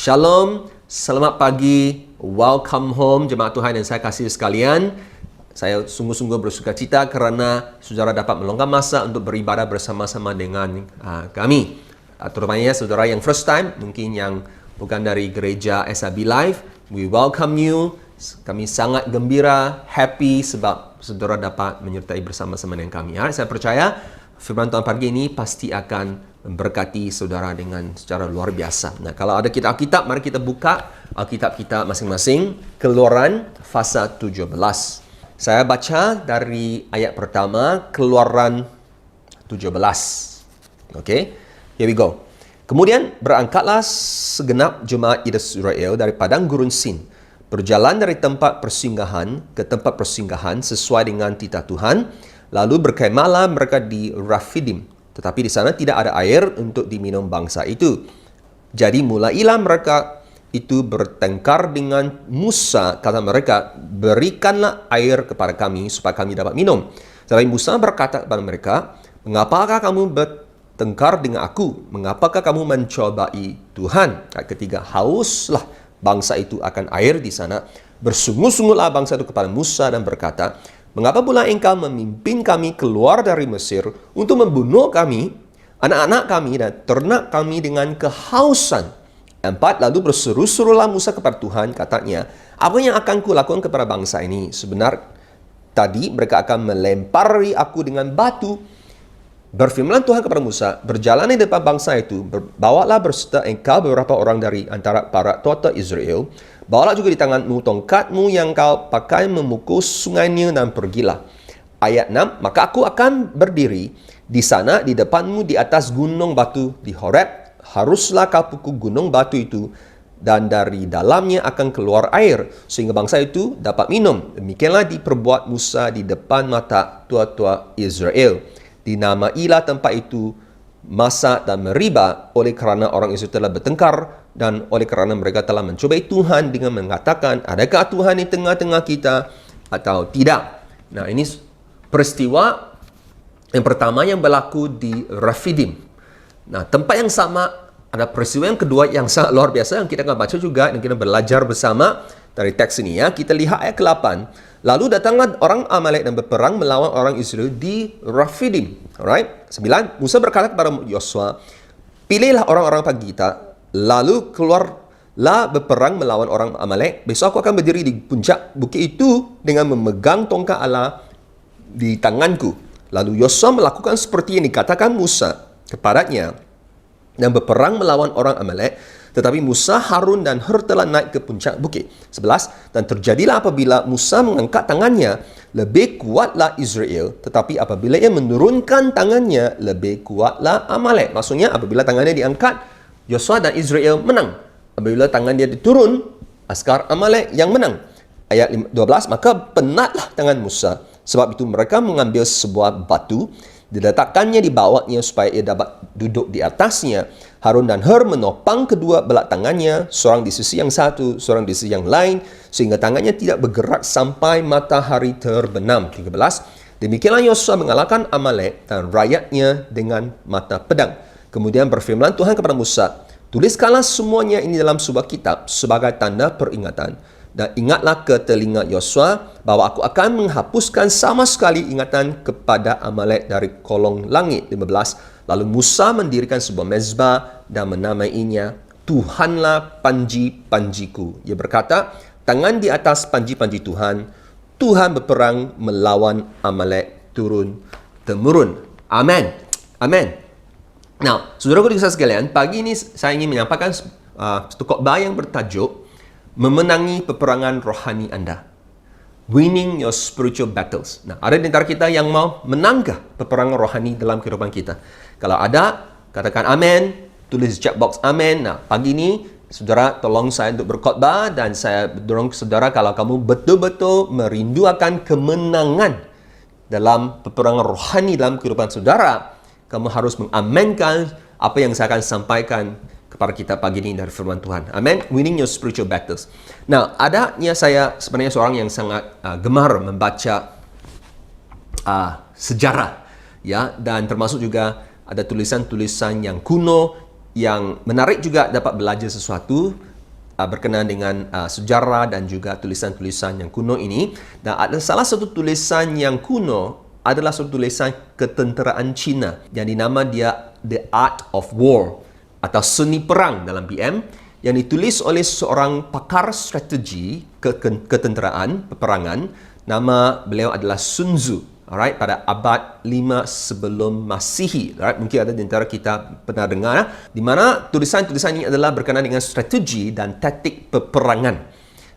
Shalom, selamat pagi, welcome home jemaat Tuhan yang saya kasih sekalian. Saya sungguh-sungguh bersuka cita kerana saudara dapat meluangkan masa untuk beribadah bersama-sama dengan kami. Terutamanya saudara yang first time, mungkin yang bukan dari gereja SRB Live, we welcome you. Kami sangat gembira, happy sebab saudara dapat menyertai bersama-sama dengan kami. Saya percaya firman Tuhan pagi ini pasti akan memberkati saudara dengan secara luar biasa. Nah, kalau ada kitab-kitab, mari kita buka Alkitab kita masing-masing. Keluaran pasal 17. Saya baca dari ayat pertama, Keluaran 17. Okay, here we go. Kemudian berangkatlah segenap jemaat Israel dari padang gurun Sin, berjalan dari tempat persinggahan ke tempat persinggahan sesuai dengan titah Tuhan, lalu berkemahlah mereka di Rafidim. Tetapi di sana tidak ada air untuk diminum bangsa itu. Jadi mulailah mereka itu bertengkar dengan Musa. Kata mereka, berikanlah air kepada kami supaya kami dapat minum. Tetapi Musa berkata kepada mereka, mengapakah kamu bertengkar dengan aku? Mengapakah kamu mencobai Tuhan? Ayat ketiga, hauslah bangsa itu akan air di sana. Bersungut-sungutlah bangsa itu kepada Musa dan berkata, mengapa pula engkau memimpin kami keluar dari Mesir untuk membunuh kami, anak-anak kami dan ternak kami dengan kehausan? 4. Lalu berseru-serulah Musa kepada Tuhan, katanya, apa yang akan kulakukan kepada bangsa ini? Sebenar tadi mereka akan melempari aku dengan batu. Berfirmanlah Tuhan kepada Musa, berjalan di depan bangsa itu, bawalah berserta engkau beberapa orang dari antara para tuan Israel. Bawalah juga di tanganmu tongkatmu yang kau pakai memukul sungai Nil dan pergilah. Ayat 6, maka aku akan berdiri di sana di depanmu di atas gunung batu di Horeb. Haruslah kau pukul gunung batu itu dan dari dalamnya akan keluar air sehingga bangsa itu dapat minum. Demikianlah diperbuat Musa di depan mata tua-tua Israel. Dinamailah tempat itu Masa dan Meriba oleh kerana orang Israel telah bertengkar dan oleh kerana mereka telah mencobai Tuhan dengan mengatakan, adakah Tuhan di tengah-tengah kita atau tidak? Nah, ini peristiwa yang pertama yang berlaku di Rafidim. Nah, tempat yang sama, ada peristiwa yang kedua yang sangat luar biasa yang kita akan baca juga dan kita belajar bersama dari teks ini ya. Kita lihat ayat ke-8. Lalu datanglah orang Amalek dan berperang melawan orang Israel di Rafidim. Alright. 9. Musa berkata kepada Yosua, pilihlah orang-orang pagi kita, lalu keluarlah berperang melawan orang Amalek. Besok aku akan berdiri di puncak bukit itu dengan memegang tongkat Allah di tanganku. Lalu Yosua melakukan seperti yang dikatakan Musa kepadanya dan berperang melawan orang Amalek. Tetapi Musa, Harun dan Hur telah naik ke puncak bukit. 11. Dan terjadilah apabila Musa mengangkat tangannya, lebih kuatlah Israel. Tetapi apabila ia menurunkan tangannya, lebih kuatlah Amalek. Maksudnya apabila tangannya diangkat, Yosua dan Israel menang. Apabila tangan dia diturun, askar Amalek yang menang. Ayat 12. Maka penatlah tangan Musa. Sebab itu mereka mengambil sebuah batu, diletakkannya di bawahnya supaya ia dapat duduk di atasnya. Harun dan Hur menopang kedua belah tangannya, seorang di sisi yang satu, seorang di sisi yang lain, sehingga tangannya tidak bergerak sampai matahari terbenam. 13. Demikianlah Yosua mengalahkan Amalek dan rakyatnya dengan mata pedang. Kemudian berfirman Tuhan kepada Musa, tuliskanlah semuanya ini dalam sebuah kitab sebagai tanda peringatan. Dan ingatlah ke telinga Yosua bahwa aku akan menghapuskan sama sekali ingatan kepada Amalek dari kolong langit. 15. Lalu Musa mendirikan sebuah mezbah dan menamainya Tuhanlah panji-panjiku. Ia berkata, tangan di atas panji-panji Tuhan, Tuhan berperang melawan Amalek turun-temurun. Amin. Amin. Nah, saudara-saudara kita sekalian, pagi ini saya ingin menyampaikan satu khotbah yang bertajuk memenangi peperangan rohani anda. Winning your spiritual battles. Nah, ada di antara kita yang mau menanggah peperangan rohani dalam kehidupan kita. Kalau ada, katakan amin, tulis chat box amin. Nah, pagi ini, saudara tolong saya untuk berkhotbah dan saya dorong saudara kalau kamu betul-betul merindu akan kemenangan dalam peperangan rohani dalam kehidupan saudara, kamu harus mengaminkan apa yang saya akan sampaikan kepada kita pagi ini dari firman Tuhan. Amin. Winning your spiritual battles. Nah, adanya saya sebenarnya seorang yang sangat gemar membaca sejarah, ya, dan termasuk juga ada tulisan-tulisan yang kuno yang menarik juga dapat belajar sesuatu berkenaan dengan sejarah dan juga tulisan-tulisan yang kuno ini. Dan ada salah satu tulisan yang kuno adalah satu tulisan ketenteraan Cina yang dinama dia The Art of War atau Seni Perang dalam PM, yang ditulis oleh seorang pakar strategi ketenteraan, peperangan. Nama beliau adalah Sun Tzu, alright, pada abad 5 sebelum Masihi. Alright, mungkin ada di antara kita pernah dengar, di mana tulisan-tulisan ini adalah berkenaan dengan strategi dan taktik peperangan.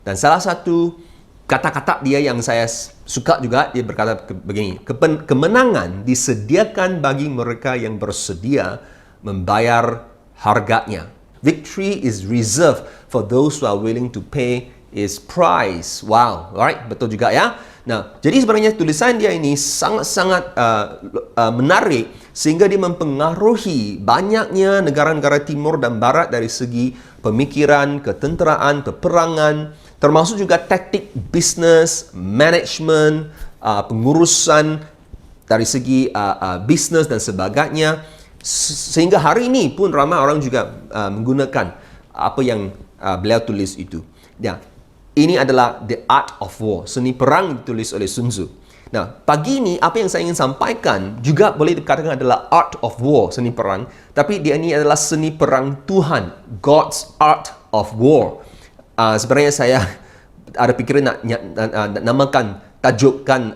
Dan salah satu kata-kata dia yang saya suka juga, dia berkata begini, kemenangan disediakan bagi mereka yang bersedia membayar harganya. Victory is reserved for those who are willing to pay its price. Wow, alright, betul juga ya. Nah, jadi sebenarnya tulisan dia ini sangat-sangat menarik sehingga dia mempengaruhi banyaknya negara-negara timur dan barat dari segi pemikiran, ketenteraan, peperangan, termasuk juga taktik bisnes, manajemen, pengurusan dari segi bisnes dan sebagainya. Sehingga hari ini pun ramai orang juga menggunakan apa yang beliau tulis itu. Ya, ini adalah The Art of War, seni perang ditulis oleh Sun Tzu. Nah, pagi ini apa yang saya ingin sampaikan juga boleh dikatakan adalah Art of War, seni perang. Tapi dia ini adalah seni perang Tuhan, God's Art of War. Sebenarnya saya ada pikiran nak namakan, tajukkan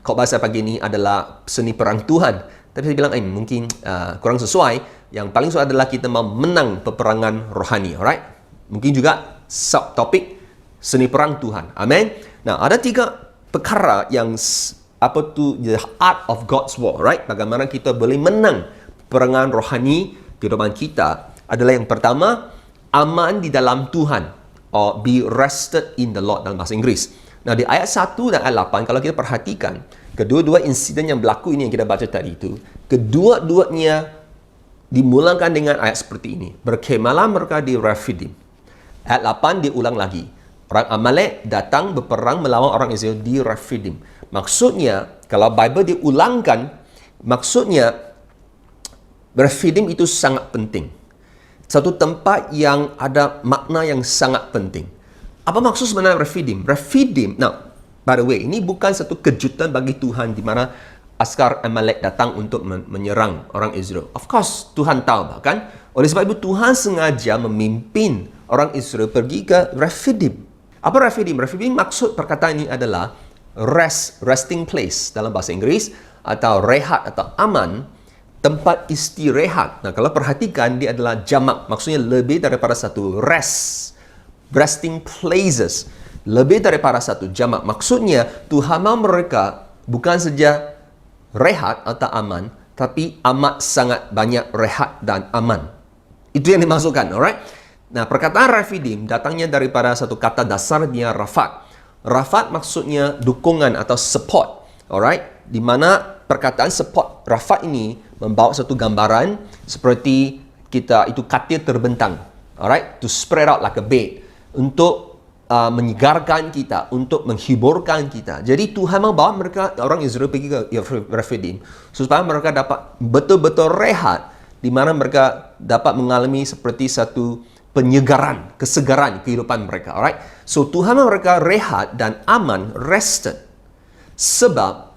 khotbah saya pagi ini adalah seni perang Tuhan. Tapi saya bilang, mungkin kurang sesuai. Yang paling sesuai adalah kita mau menang peperangan rohani. Alright? Mungkin juga subtopik seni perang Tuhan. Amin. Nah, ada 3 perkara yang the art of God's war. Right? Bagaimana kita boleh menang peperangan rohani kehidupan kita adalah yang pertama, aman di dalam Tuhan. Or be rested in the Lord dalam bahasa Inggeris. Nah, di ayat 1 dan ayat 8, kalau kita perhatikan, kedua-dua insiden yang berlaku ini yang kita baca tadi itu, kedua-duanya dimulakan dengan ayat seperti ini. Berkemalah mereka di Refidim. Ayat 8 diulang lagi. Orang Amalek datang berperang melawan orang Israel di Refidim. Maksudnya, kalau Bible diulangkan, maksudnya Refidim itu sangat penting. Satu tempat yang ada makna yang sangat penting. Apa maksud sebenarnya Refidim? Refidim, now, by the way, ini bukan satu kejutan bagi Tuhan di mana askar Amalek datang untuk menyerang orang Israel. Of course, Tuhan tahu bahkan. Oleh sebab itu, Tuhan sengaja memimpin orang Israel pergi ke Refidim. Apa Refidim? Refidim maksud perkataan ini adalah resting place dalam bahasa Inggris, atau rehat atau aman, tempat istirahat. Nah, kalau perhatikan, dia adalah jamak. Maksudnya lebih daripada satu resting places. Lebih daripada satu jamak. Maksudnya, Tuhan mahu mereka bukan saja rehat atau aman, tapi amat sangat banyak rehat dan aman. Itu yang dimaksudkan, alright? Nah, perkataan Refidim datangnya daripada satu kata dasarnya Rafat. Rafat maksudnya dukungan atau support, alright? Di mana perkataan support Rafat ini membawa satu gambaran seperti kita itu katil terbentang, alright? To spread out like a bed, untuk menyegarkan kita, untuk menghiburkan kita. Jadi Tuhan membawa mereka, orang Israel, pergi ke Refidim supaya mereka dapat betul-betul rehat, di mana mereka dapat mengalami seperti satu penyegaran, kesegaran kehidupan mereka. Alright? So Tuhan mereka rehat dan aman, rested, sebab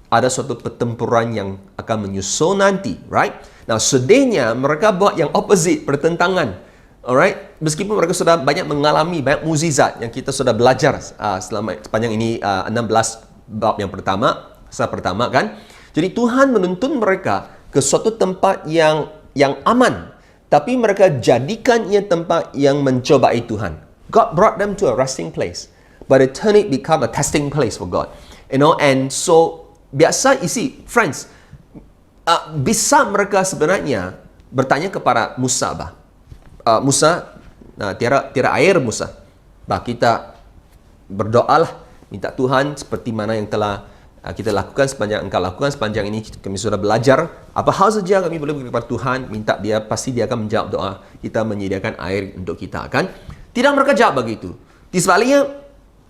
ada suatu pertempuran yang akan menyusul nanti. Right? Nah, sedihnya mereka buat yang opposite, pertentangan. Alright, meskipun mereka sudah banyak mengalami banyak mukjizat yang kita sudah belajar sepanjang ini 16 bab yang pertama, pasal pertama kan. Jadi Tuhan menuntun mereka ke suatu tempat yang aman, tapi mereka jadikan ia tempat yang mencobai Tuhan. God brought them to a resting place, but it turned it become a testing place for God. You know, and so biasa isi friends, bisa mereka sebenarnya bertanya kepada Musa, Musa, tiada air Musa. Kita berdoalah, minta Tuhan seperti mana yang telah kita lakukan sepanjang engkau lakukan sepanjang ini. Kami sudah belajar apa hal saja kami boleh beri kepada Tuhan, minta dia, pasti dia akan menjawab doa kita, menyediakan air untuk kita, kan? Tidak mereka jawab begitu. Di sebaliknya,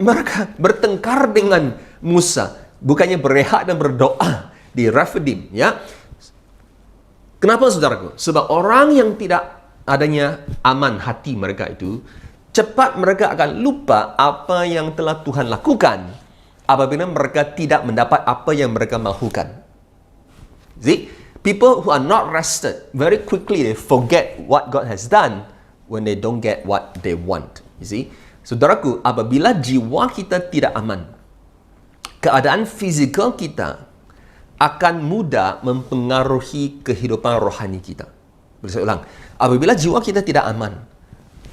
mereka bertengkar dengan Musa, bukannya berehat dan berdoa di Refidim, ya. Kenapa saudaraku? Sebab orang yang tidak adanya aman hati mereka itu cepat mereka akan lupa apa yang telah Tuhan lakukan apabila mereka tidak mendapat apa yang mereka mahukan. See, people who are not rested, very quickly they forget what God has done when they don't get what they want. You see, saudaraku, apabila jiwa kita tidak aman, keadaan fizikal kita akan mudah mempengaruhi kehidupan rohani kita. Saya ulang, apabila jiwa kita tidak aman,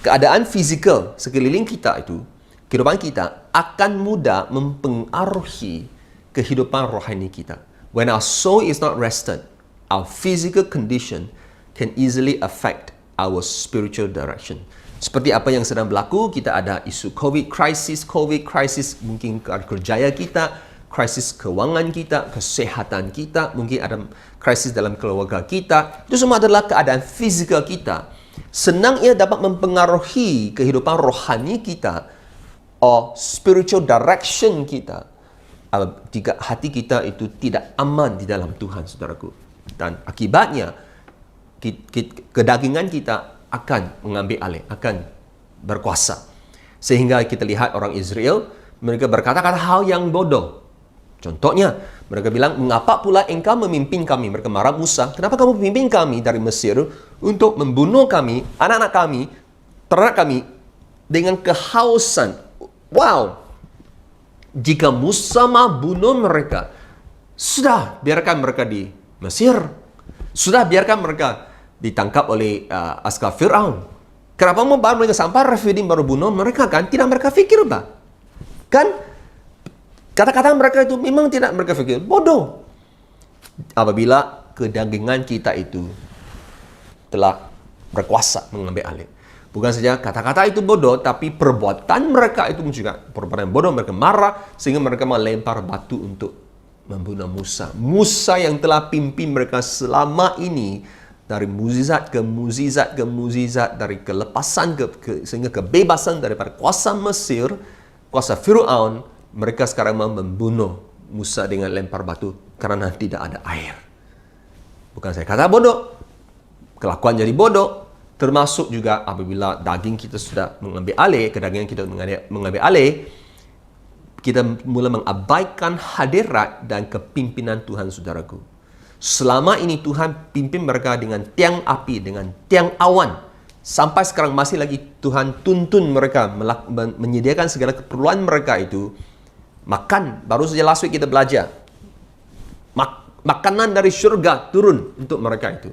keadaan fizikal sekeliling kita itu, kehidupan kita akan mudah mempengaruhi kehidupan rohani kita. When our soul is not rested, our physical condition can easily affect our spiritual direction. Seperti apa yang sedang berlaku, kita ada isu COVID crisis, mungkin kerjaya kita, krisis keuangan kita, kesehatan kita, mungkin ada krisis dalam keluarga kita. Itu semua adalah keadaan fizikal kita. Senang ia dapat mempengaruhi kehidupan rohani kita, or spiritual direction kita, jika hati kita itu tidak aman di dalam Tuhan, saudaraku. Dan akibatnya, kedagingan kita akan mengambil alih, akan berkuasa. Sehingga kita lihat orang Israel, mereka berkata-kata hal yang bodoh. Contohnya, mereka bilang, mengapa pula engkau memimpin kami? Mereka marah Musa, kenapa kamu memimpin kami dari Mesir untuk membunuh kami, anak-anak kami, ternak kami, dengan kehausan? Wow! Jika Musa mau bunuh mereka, sudah biarkan mereka di Mesir. Sudah biarkan mereka ditangkap oleh askar Fir'aun. Kenapa mau baru mereka sampai Refidim baru bunuh mereka kan? Tidak mereka fikir, Pak. Kan? Kata-kata mereka itu memang tidak mereka fikir. Bodoh. Apabila kedagingan kita itu telah berkuasa mengambil alih. Bukan saja kata-kata itu bodoh, tapi perbuatan mereka itu juga perbuatan bodoh. Mereka marah sehingga mereka melempar batu untuk membunuh Musa. Musa yang telah pimpin mereka selama ini dari mukjizat ke mukjizat ke mukjizat, dari kelepasan sehingga kebebasan daripada kuasa Mesir, kuasa Fir'aun. Mereka sekarang mau membunuh Musa dengan lempar batu karena tidak ada air. Bukan saya kata bodoh, kelakuan jadi bodoh. Termasuk juga apabila daging kita sudah mengambil alih, kedagingan kita mengambil alih, kita mulai mengabaikan hadirat dan kepimpinan Tuhan, saudaraku. Selama ini Tuhan pimpin mereka dengan tiang api, dengan tiang awan. Sampai sekarang masih lagi Tuhan tuntun mereka menyediakan segala keperluan mereka itu. Makan, baru saja last week kita belajar. Makanan dari syurga turun untuk mereka itu.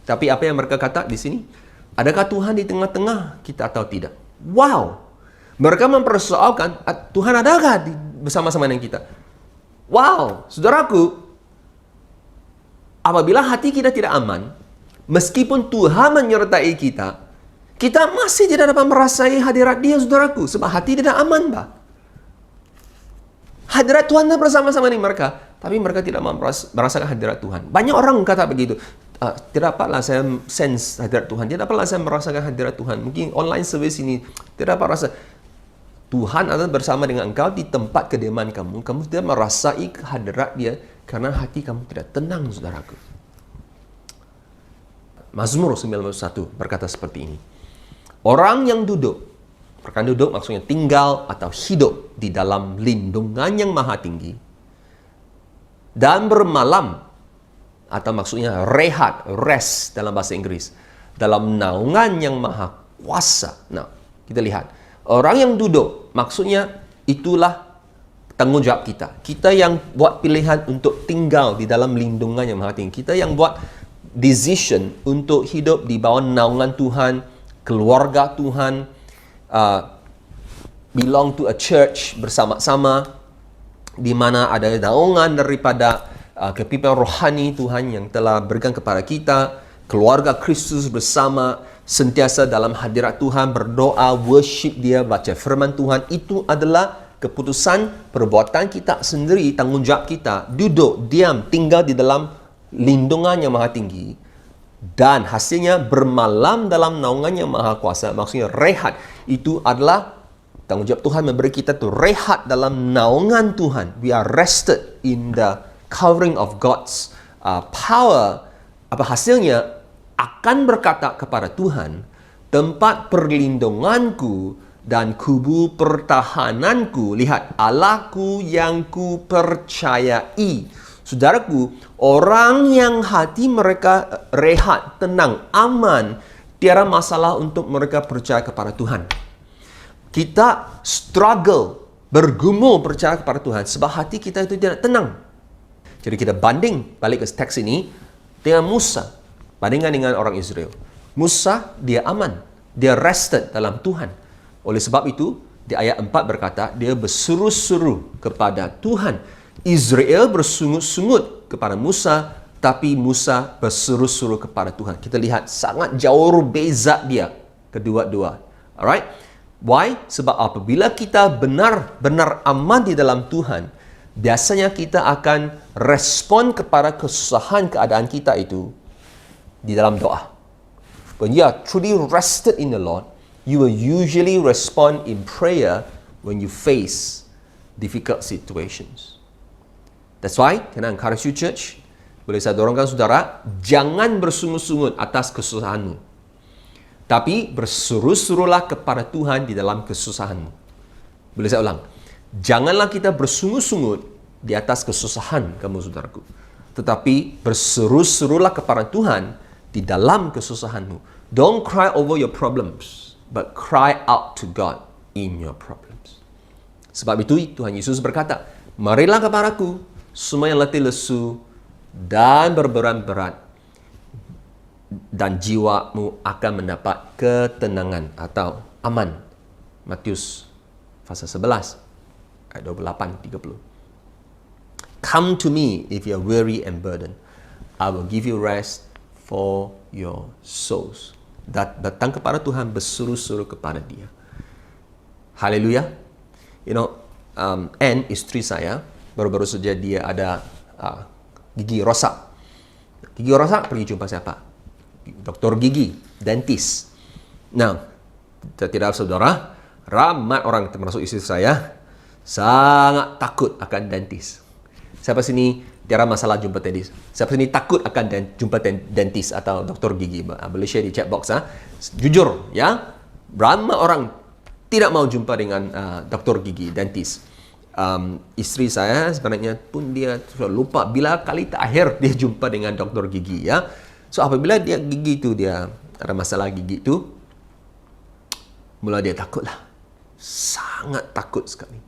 Tapi apa yang mereka kata di sini? Adakah Tuhan di tengah-tengah kita atau tidak? Wow! Mereka mempersoalkan, Tuhan adakah bersama-sama dengan kita? Wow! Saudaraku, apabila hati kita tidak aman, meskipun Tuhan menyertai kita, kita masih tidak dapat merasai hadirat Dia, saudaraku. Sebab hati tidak aman, Pak. Hadirat Tuhan bersama-sama dengan mereka, tapi mereka tidak merasakan hadirat Tuhan. Banyak orang kata begitu. Tidak dapatlah saya sense hadirat Tuhan. Tidak dapatlah saya merasakan hadirat Tuhan. Mungkin online service ini tidak dapat rasa. Tuhan adalah bersama dengan engkau di tempat kediaman kamu. Kamu tidak merasai hadirat Dia karena hati kamu tidak tenang, saudaraku. Mazmur 91 berkata seperti ini. Orang yang duduk, perkataan duduk maksudnya tinggal atau hidup di dalam lindungan yang maha tinggi, dan bermalam, atau maksudnya rehat, rest dalam bahasa Inggris, dalam naungan yang maha kuasa. Nah, kita lihat. Orang yang duduk, maksudnya itulah tanggung jawab kita. Kita yang buat pilihan untuk tinggal di dalam lindungan yang maha tinggi. Kita yang buat decision untuk hidup di bawah naungan Tuhan, keluarga Tuhan, belong to a church bersama-sama, di mana ada naungan daripada kepimpinan rohani Tuhan yang telah berikan kepada kita, keluarga Kristus bersama, sentiasa dalam hadirat Tuhan, berdoa, worship Dia, baca firman Tuhan. Itu adalah keputusan perbuatan kita sendiri, tanggung jawab kita. Duduk, diam, tinggal di dalam lindungan yang maha tinggi. Dan hasilnya bermalam dalam naungan yang maha kuasa. Maksudnya rehat. Itu adalah tanggung jawab Tuhan memberi kita tu rehat dalam naungan Tuhan. We are rested in the covering of God's power. Apa hasilnya? Akan berkata kepada Tuhan, tempat perlindunganku dan kubu pertahananku. Lihat, Allahku yang ku percayai. Saudaraku, orang yang hati mereka rehat, tenang, aman, tiada masalah untuk mereka percaya kepada Tuhan. Kita struggle, bergumul percaya kepada Tuhan sebab hati kita itu tidak tenang. Jadi kita banding balik ke teks ini dengan Musa. Bandingkan dengan orang Israel. Musa, dia aman. Dia rested dalam Tuhan. Oleh sebab itu, di ayat 4 berkata, dia berseru-seru kepada Tuhan. Israel bersungut-sungut kepada Musa, tapi Musa berseru-seru kepada Tuhan. Kita lihat sangat jauh beza dia kedua-dua. Alright? Why? Sebab apabila kita benar-benar aman di dalam Tuhan, biasanya kita akan respon kepada kesusahan keadaan kita itu di dalam doa. When you are truly rested in the Lord, you will usually respond in prayer when you face difficult situations. That's why, can I encourage you, church? Boleh saya dorongkan saudara, jangan bersungut-sungut atas kesusahanmu. Tapi berseru-serulah kepada Tuhan di dalam kesusahanmu. Boleh saya ulang? Janganlah kita bersungut-sungut di atas kesusahan kamu, saudaraku. Tetapi berseru-serulah kepada Tuhan di dalam kesusahanmu. Don't cry over your problems, but cry out to God in your problems. Sebab itu Tuhan Yesus berkata, marilah kepadaku semua yang letih lesu dan berberat-berat, dan jiwamu akan mendapat ketenangan atau aman. Matius pasal 11 ayat 28-30. Come to me if you are weary and burdened. I will give you rest for your souls. Datang kepada Tuhan, berseru-seru kepada Dia. Haleluya. You know, Anne, isteri saya, baru-baru saja dia ada gigi rosak. Gigi rosak, pergi jumpa siapa? Doktor gigi, dentist. Nah, tidak saudara, ramai orang termasuk istri saya sangat takut akan dentist. Siapa sini tiada masalah jumpa dentist? Siapa sini takut akan jumpa dentist atau doktor gigi? Boleh share di chat box. Jujur, ya, ramai orang tidak mau jumpa dengan doktor gigi, dentist. Istri saya sebenarnya pun dia lupa bila kali terakhir dia jumpa dengan doktor gigi, ya. So, apabila dia gigi tu, dia ada masalah gigi tu, mula dia takutlah. Sangat takut sekali.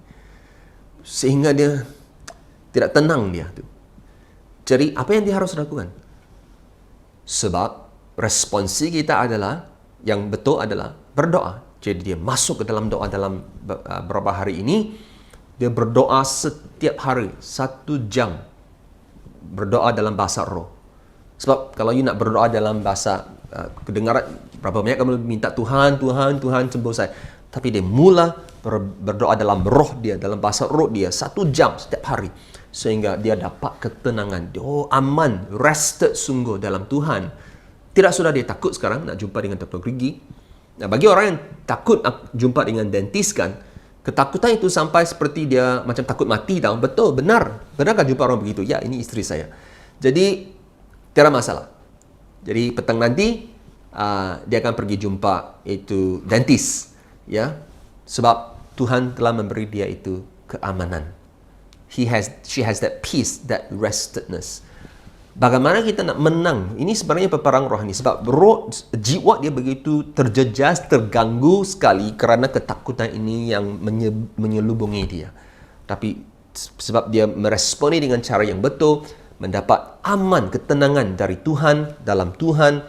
Sehingga dia tidak tenang dia tu. Jadi, apa yang dia harus lakukan? Sebab, responsi kita adalah, yang betul adalah berdoa. Jadi, dia masuk ke dalam doa dalam beberapa hari ini. Dia berdoa setiap hari, 1 jam. Berdoa dalam bahasa roh. Sebab kalau you nak berdoa dalam bahasa kedengaran, berapa banyak kamu minta Tuhan sembuh saya. Tapi dia mula berdoa dalam roh dia, dalam bahasa roh dia 1 jam setiap hari. Sehingga dia dapat ketenangan. Oh, aman, rested sungguh dalam Tuhan. Tidak sudah dia takut sekarang nak jumpa dengan doktor gigi. Nah, bagi orang yang takut nak jumpa dengan dentist kan, ketakutan itu sampai seperti dia macam takut mati tau. Betul, benar. Benarkah jumpa orang begitu? Ya, ini isteri saya. Jadi, tiada masalah. Jadi petang nanti dia akan pergi jumpa itu dentist, ya. Sebab Tuhan telah memberi dia itu keamanan. She has that peace, that restedness. Bagaimana kita nak menang? Ini sebenarnya peperang rohani. Sebab jiwa dia begitu terjejas, terganggu sekali kerana ketakutan ini yang menyelubungi dia. Tapi sebab dia meresponi dengan cara yang betul, mendapat aman, ketenangan dari Tuhan, dalam Tuhan,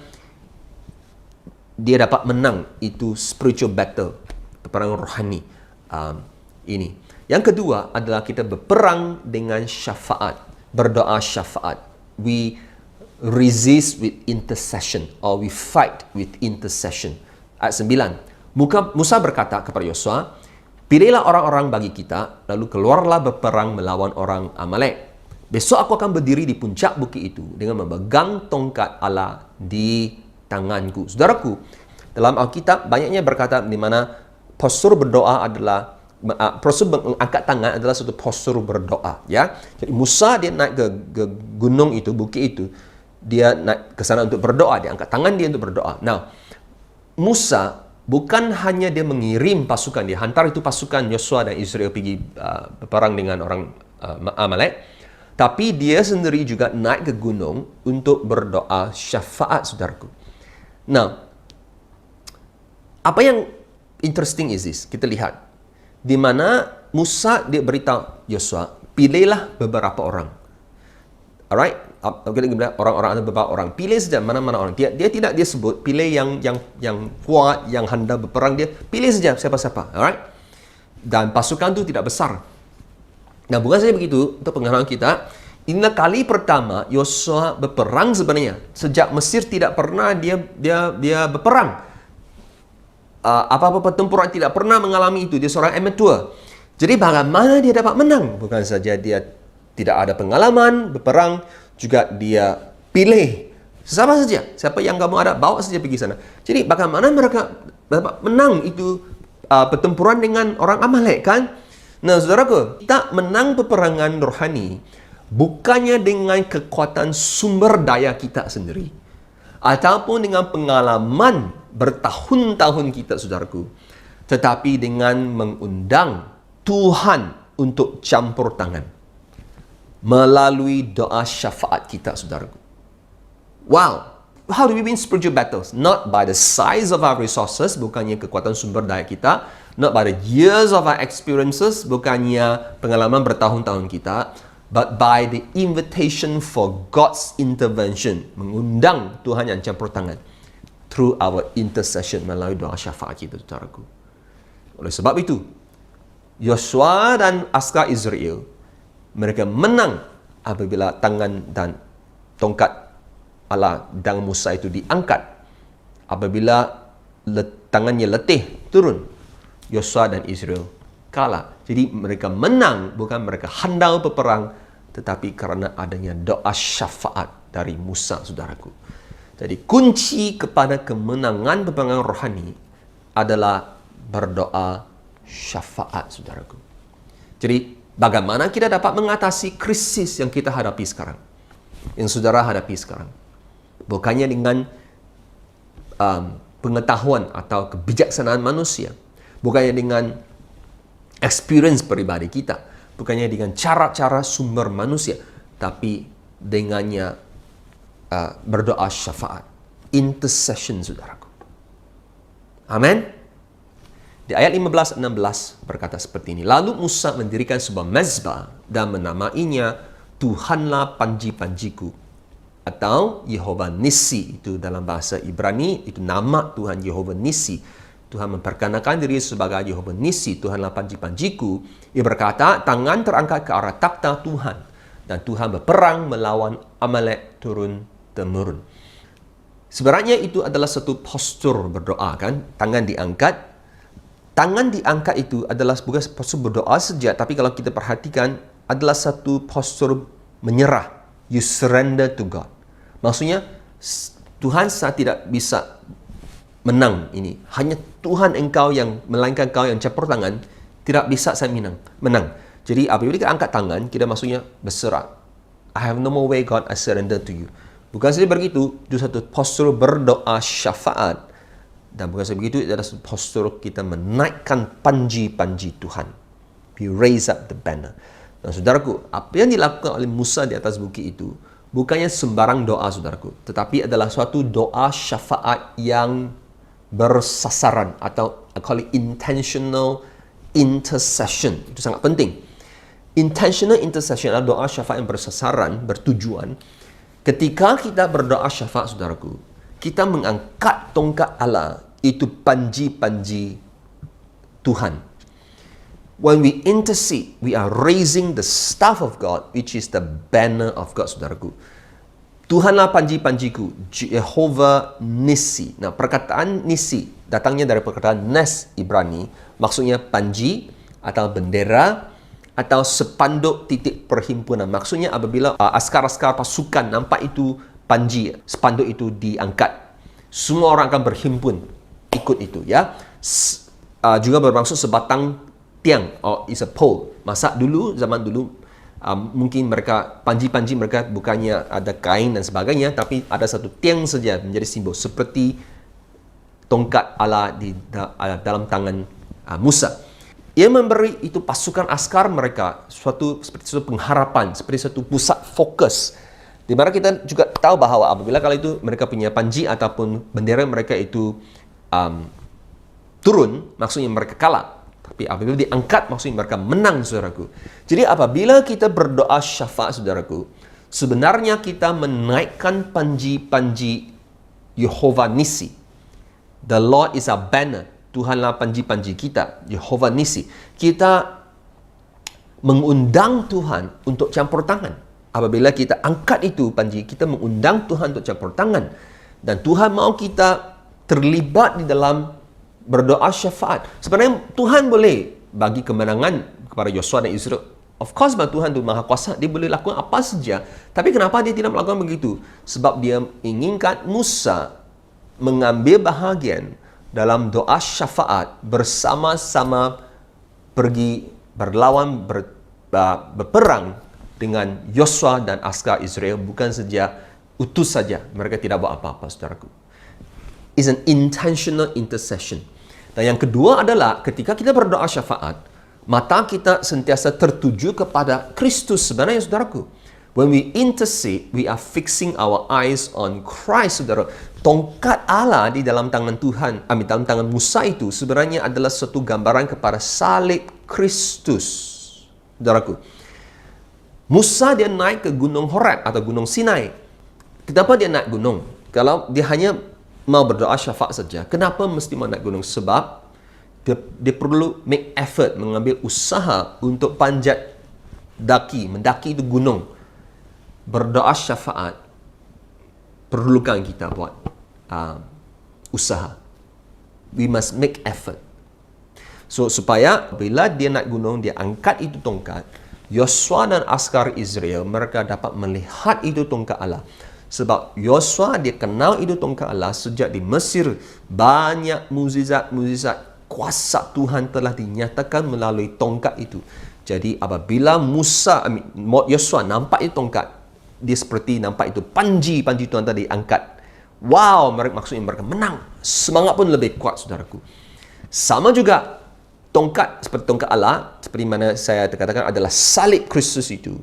dia dapat menang itu spiritual battle, peperangan rohani ini. Yang kedua adalah kita berperang dengan syafaat, berdoa syafaat. We resist with intercession, or we fight with intercession. Ayat 9, Musa berkata kepada Yosua, pilihlah orang-orang bagi kita, lalu keluarlah berperang melawan orang Amalek. Besok aku akan berdiri di puncak bukit itu dengan memegang tongkat Allah di tanganku. Saudaraku, dalam Alkitab banyaknya berkata di mana postur berdoa adalah, postur mengangkat tangan adalah satu postur berdoa, ya. Jadi Musa dia naik ke gunung itu, bukit itu, dia naik ke sana untuk berdoa, dia angkat tangan dia untuk berdoa. Now, Musa bukan hanya dia mengirim pasukan, dia hantar itu pasukan Yosua dan Israel pergi berperang dengan orang Amalek, tapi dia sendiri juga naik ke gunung untuk berdoa syafaat, saudaraku. Nah, apa yang interesting is this, kita lihat di mana Musa dia beritahu Yosua, pilihlah beberapa orang. Alright, orang-orang ada beberapa orang. Pilih saja mana-mana orang. Dia tidak dia sebut pilih yang kuat, yang handal berperang, dia pilih saja siapa-siapa. Alright. Dan pasukan itu tidak besar. Nah, bukan saja begitu, untuk pengalaman kita, inilah kali pertama Yosua berperang sebenarnya. Sejak Mesir tidak pernah dia berperang. Apa-apa pertempuran tidak pernah mengalami itu. Dia seorang amateur. Jadi bagaimana dia dapat menang? Bukan saja dia tidak ada pengalaman berperang, juga dia pilih siapa saja, siapa yang kamu ada, bawa saja pergi sana. Jadi bagaimana mereka dapat menang itu pertempuran dengan orang Amalek, kan? Nah, saudaraku, kita menang peperangan rohani bukannya dengan kekuatan sumber daya kita sendiri, ataupun dengan pengalaman bertahun-tahun kita, saudaraku, tetapi dengan mengundang Tuhan untuk campur tangan melalui doa syafaat kita, saudaraku. Wow! How do we win spiritual battles? Not by the size of our resources, bukannya kekuatan sumber daya kita. Not by the years of our experiences, bukannya pengalaman bertahun-tahun kita. But by the invitation for God's intervention. Mengundang Tuhan yang campur tangan. Through our intercession, melalui doa syafaat kita, saudaraku. Oleh sebab itu, Yosua dan askar Israel, mereka menang apabila tangan dan tongkat Allah dan Musa itu diangkat. Apabila tangannya letih, turun, Yosua dan Israel kalah. Jadi mereka menang, bukan mereka handal berperang, tetapi karena adanya doa syafaat dari Musa, saudaraku. Jadi kunci kepada kemenangan peperangan rohani adalah berdoa syafaat, saudaraku. Jadi bagaimana kita dapat mengatasi krisis yang kita hadapi sekarang, yang saudara hadapi sekarang? Bukannya dengan pengetahuan atau kebijaksanaan manusia, bukannya dengan experience pribadi kita, bukannya dengan cara-cara sumber manusia, tapi dengannya berdoa syafaat, intercession, saudaraku. Amin. Di ayat 15-16 berkata seperti ini. Lalu Musa mendirikan sebuah mezbah dan menamainya Tuhanlah panji-panjiku, atau Yehova Nissi. Itu dalam bahasa Ibrani, itu nama Tuhan Yehova Nissi. Tuhan memperkenalkan diri sebagai Yehova Nissi, Tuhanlah panji-panjiku. Ia berkata, tangan terangkat ke arah takhta Tuhan, dan Tuhan berperang melawan Amalek turun-temurun. Sebenarnya itu adalah satu postur berdoa, kan? Tangan diangkat. Tangan diangkat itu adalah bukan postur berdoa saja, tapi kalau kita perhatikan adalah satu postur menyerah. You surrender to God. Maksudnya, Tuhan, saya tidak bisa menang ini. Hanya Tuhan engkau yang, melainkan engkau yang campur tangan, tidak bisa saya menang. Jadi apabila kita angkat tangan, kita maksudnya berserah. I have no more way, God, I surrender to you. Bukan saja begitu, itu satu postur berdoa syafaat. Dan bukan saja begitu, itu adalah postur kita menaikkan panji-panji Tuhan. We raise up the banner. Dan saudaraku, apa yang dilakukan oleh Musa di atas bukit itu bukannya sembarang doa, saudaraku, tetapi adalah suatu doa syafaat yang bersasaran, atau I call it intentional intercession. Itu sangat penting. Intentional intercession adalah doa syafaat yang bersasaran, bertujuan. Ketika kita berdoa syafaat, saudaraku, kita mengangkat tongkat Allah, itu panji-panji Tuhan. When we intercede, we are raising the staff of God, which is the banner of God, saudaraku. Tuhanlah panji-panjiku, Jehovah Nissi. Nah, perkataan Nissi datangnya dari perkataan Nes Ibrani, maksudnya panji atau bendera atau sepanduk titik perhimpunan. Maksudnya apabila askar-askar pasukan nampak itu panji, spanduk itu diangkat, semua orang akan berhimpun ikut itu, ya. Juga bermaksud sebatang tiang, is a pole. Zaman dulu mungkin mereka panji-panji mereka bukannya ada kain dan sebagainya, tapi ada satu tiang saja menjadi simbol, seperti tongkat Allah dalam tangan Musa. Ia memberi itu pasukan askar mereka seperti suatu pengharapan, seperti satu pusat fokus. Di mana kita juga tahu bahawa apabila kala itu mereka punya panji ataupun bendera mereka itu turun, maksudnya mereka kalah. Tapi apabila diangkat, maksudnya mereka menang, saudaraku. Jadi apabila kita berdoa syafaat, saudaraku, sebenarnya kita menaikkan panji-panji Yehova Nisi. The Lord is our banner. Tuhanlah panji-panji kita, Yehova Nisi. Kita mengundang Tuhan untuk campur tangan. Apabila kita angkat itu panji, kita mengundang Tuhan untuk campur tangan. Dan Tuhan mahu kita terlibat di dalam berdoa syafaat. Sebenarnya Tuhan boleh bagi kemenangan kepada Yosua dan Israel. Of course, Tuhan itu Maha Kuasa, dia boleh lakukan apa saja. Tapi kenapa dia tidak melakukan begitu? Sebab dia inginkan Musa mengambil bahagian dalam doa syafaat bersama-sama pergi berlawan, berperang dengan Yosua dan askar Israel, bukan saja utus saja. Mereka tidak buat apa-apa, saudaraku. It's an intentional intercession. Dan yang kedua adalah ketika kita berdoa syafaat, mata kita sentiasa tertuju kepada Kristus sebenarnya, saudaraku. When we intercede, we are fixing our eyes on Christ, saudara. Tongkat Allah di dalam tangan Tuhan, dalam tangan Musa itu sebenarnya adalah satu gambaran kepada salib Kristus, saudaraku. Musa dia naik ke Gunung Horeb atau Gunung Sinai. Kenapa dia naik gunung? Kalau dia hanya mau berdoa syafaat saja, kenapa mesti mau naik gunung? Sebab dia perlu make effort, mengambil usaha untuk mendaki itu gunung. Berdoa syafaat perlukan kita buat usaha. We must make effort. So supaya bila dia naik gunung, dia angkat itu tongkat, Yosua dan askar Israel mereka dapat melihat itu tongkat Allah. Sebab Yosua dia kenal itu tongkat Allah sejak di Mesir. Banyak mukjizat kuasa Tuhan telah dinyatakan melalui tongkat itu. Jadi apabila Yosua nampak itu tongkat, dia seperti nampak itu panji Tuhan tadi angkat. Wow, maksudnya mereka menang. Semangat pun lebih kuat, saudaraku. Sama juga tongkat seperti tongkat Allah, seperti mana saya katakan adalah salib Kristus itu.